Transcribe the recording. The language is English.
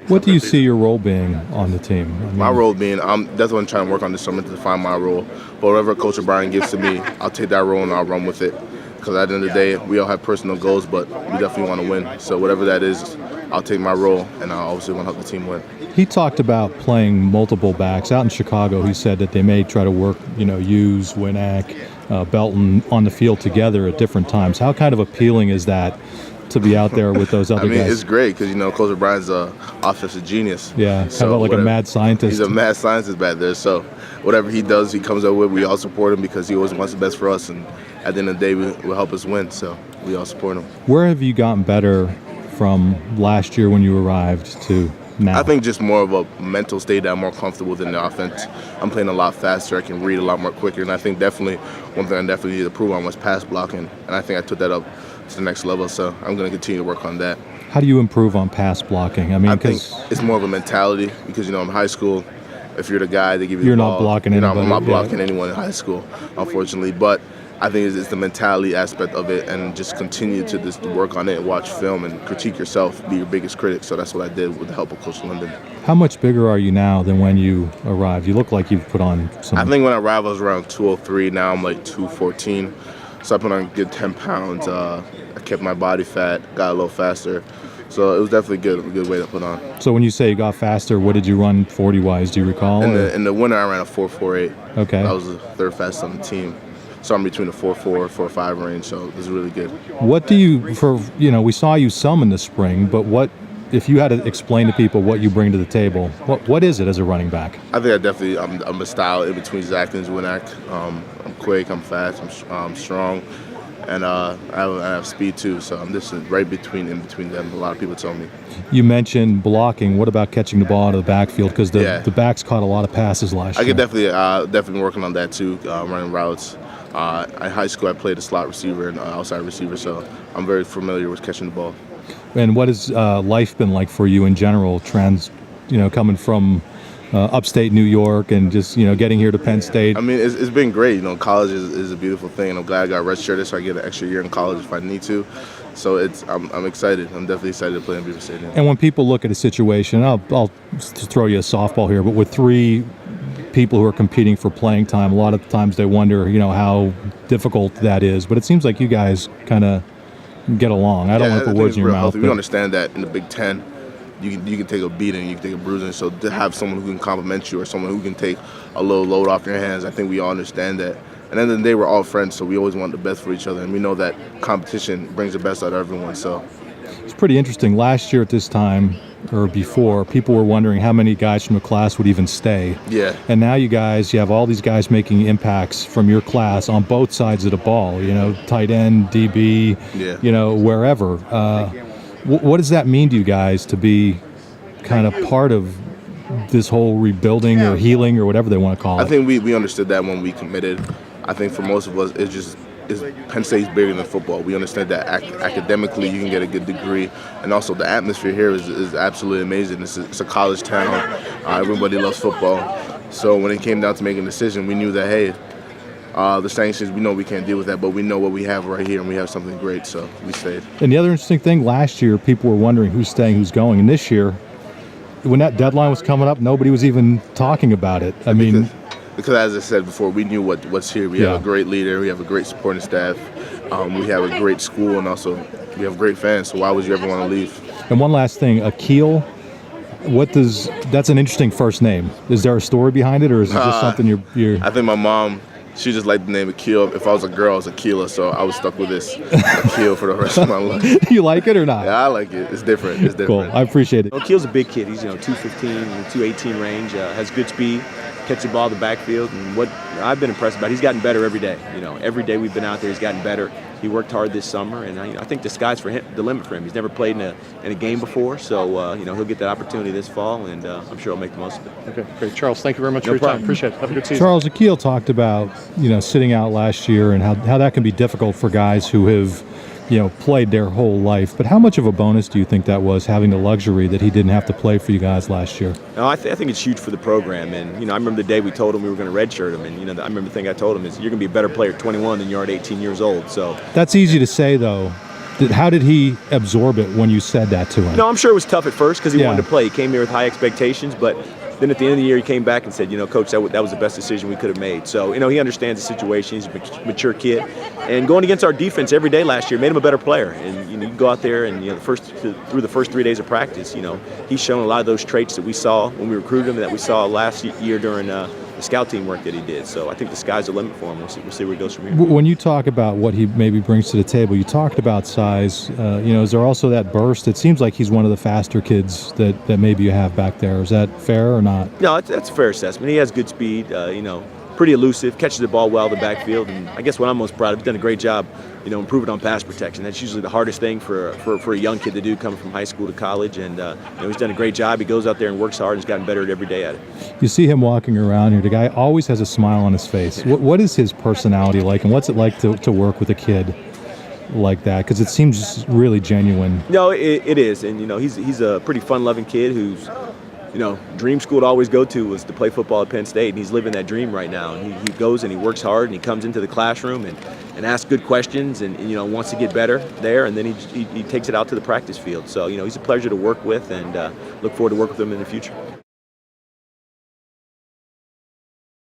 What do you see your role being on the team? My role being, I'm definitely trying to work on this summer to find my role. But whatever Coach O'Brien gives to me, I'll take that role and I'll run with it. Because at the end of the day, we all have personal goals, but we definitely want to win. So whatever that is, I'll take my role, and I obviously want to help the team win. He talked about playing multiple backs. Out in Chicago, he said that they may try to work, Hughes, Winnack, Belton on the field together at different times. How kind of appealing is that to be out there with those other guys? It's great because, Coach O'Brien's an offensive genius. Yeah, so kind of like a mad scientist. He's a mad scientist back there. So whatever he does, he comes up with, we all support him because he always wants the best for us. And at the end of the day, will help us win. So we all support him. Where have you gotten better from last year when you arrived to now? I think just more of a mental state that I'm more comfortable within the offense. I'm playing a lot faster. I can read a lot more quicker. And I think definitely one thing I definitely need to prove on was pass blocking. And I think I took that up to the next level. So I'm going to continue to work on that. How do you improve on pass blocking? I think it's more of a mentality because, in high school, if you're the guy, they give you the ball. You're not blocking anybody. I'm not blocking anyone in high school, unfortunately. But I think it's the mentality aspect of it, and just continue to just work on it, watch film, and critique yourself, be your biggest critic. So that's what I did with the help of Coach London. How much bigger are you now than when you arrived? You look like you've put on some. I think when I arrived, I was around 203. Now I'm like 214. So I put on a good 10 pounds. I kept my body fat, got a little faster. So it was definitely a good way to put on. So when you say you got faster, what did you run 40-wise? Do you recall? In the winter, I ran a 4.48. Okay. I was the third fastest on the team. So I'm between the 4.4, 4.5 range, so it was really good. What do you, we saw you some in the spring, but what, if you had to explain to people what you bring to the table, what is it as a running back? I think I'm a style in between Zach and Winnack. I'm quick, I'm fast, I'm strong, and I have speed too, so I'm just in between them. A lot of people tell me. You mentioned blocking. What about catching the ball out of the backfield? Because the backs caught a lot of passes last year. I could definitely working on that too, running routes. In high school, I played a slot receiver and outside receiver, so I'm very familiar with catching the ball. And what has life been like for you in general, coming from upstate New York and just, getting here to Penn State? I mean, it's been great. College is a beautiful thing, and I'm glad I got redshirted so I get an extra year in college if I need to. So I'm excited. I'm definitely excited to play in Beaver Stadium. And when people look at a situation, I'll throw you a softball here, but with three people who are competing for playing time, a lot of times they wonder, how difficult that is. But it seems like you guys kind of get along. I don't want to put words in your mouth. We understand that in the Big Ten, you can take a beating, you can take a bruising. So to have someone who can compliment you or someone who can take a little load off your hands, I think we all understand that. And then they were all friends, so we always want the best for each other. And we know that competition brings the best out of everyone. So it's pretty interesting. Last year at this time, or before, people were wondering how many guys from the class would even stay. Yeah. And now you have all these guys making impacts from your class on both sides of the ball, tight end, DB, wherever. What does that mean to you guys to be kind of part of this whole rebuilding or healing or whatever they want to call it? I think we understood that when we committed. I think for most of us, Penn State's bigger than football. We understand that academically you can get a good degree, and also the atmosphere here is absolutely amazing. It's a college town. Everybody loves football. So when it came down to making a decision, we knew that, hey, the sanctions, we know we can't deal with that, but we know what we have right here, and we have something great, so we stayed. And the other interesting thing, last year people were wondering who's staying, who's going, and this year, when that deadline was coming up, nobody was even talking about it. Because as I said before, we knew what's here. We have a great leader. We have a great supporting staff. We have a great school, and also we have great fans. So why would you ever want to leave? And one last thing, Akeel. That's an interesting first name. Is there a story behind it, or is it just something you're? I think my mom, she just liked the name Akeel. If I was a girl, I was Akeela, so I was stuck with this Akeel for the rest of my life. You like it or not? Yeah, I like it. It's different. It's different. Cool. I appreciate it. Akeel's a big kid. He's 215, 218 range. Has good speed. Catch the ball in the backfield, and what I've been impressed about, he's gotten better every day. Every day we've been out there, he's gotten better. He worked hard this summer, and I think the sky's the limit for him. He's never played in a game before, so he'll get that opportunity this fall, and I'm sure he'll make the most of it. Okay, great. Charles, thank you very much for your time. Appreciate it. Have a good season. Charles, Akeel talked about sitting out last year and how that can be difficult for guys who have played their whole life. But how much of a bonus do you think that was, having the luxury that he didn't have to play for you guys last year? No, I think it's huge for the program. And, I remember the day we told him we were going to redshirt him. And, I remember the thing I told him is, you're going to be a better player at 21 than you are at 18 years old. So that's easy to say, though. How did he absorb it when you said that to him? No, I'm sure it was tough at first because he Yeah. wanted to play. He came here with high expectations, but then at the end of the year, he came back and said, Coach, that was the best decision we could have made. So, he understands the situation. He's a mature kid. And going against our defense every day last year made him a better player. And, you go out there and, through the first 3 days of practice, he's shown a lot of those traits that we saw when we recruited him and that we saw last year during the scout team work that he did. So I think the sky's the limit for him. We'll see where he goes from here. When you talk about what he maybe brings to the table, you talked about size. Is there also that burst? It seems like he's one of the faster kids that maybe you have back there. Is that fair or not? No, that's a fair assessment. He has good speed, pretty elusive, catches the ball well in the backfield. And I guess what I'm most proud of, he's done a great job, improving on pass protection. That's usually the hardest thing for a young kid to do coming from high school to college. And he's done a great job. He goes out there and works hard and has gotten better every day at it. You see him walking around here. The guy always has a smile on his face. What is his personality like, and what's it like to work with a kid like that? Because it seems really genuine. No, it is. And, he's a pretty fun-loving kid who's, dream school to always go to was to play football at Penn State, and he's living that dream right now. And he goes and he works hard, and he comes into the classroom and asks good questions and wants to get better there, and then he takes it out to the practice field. So, he's a pleasure to work with, and look forward to working with him in the future.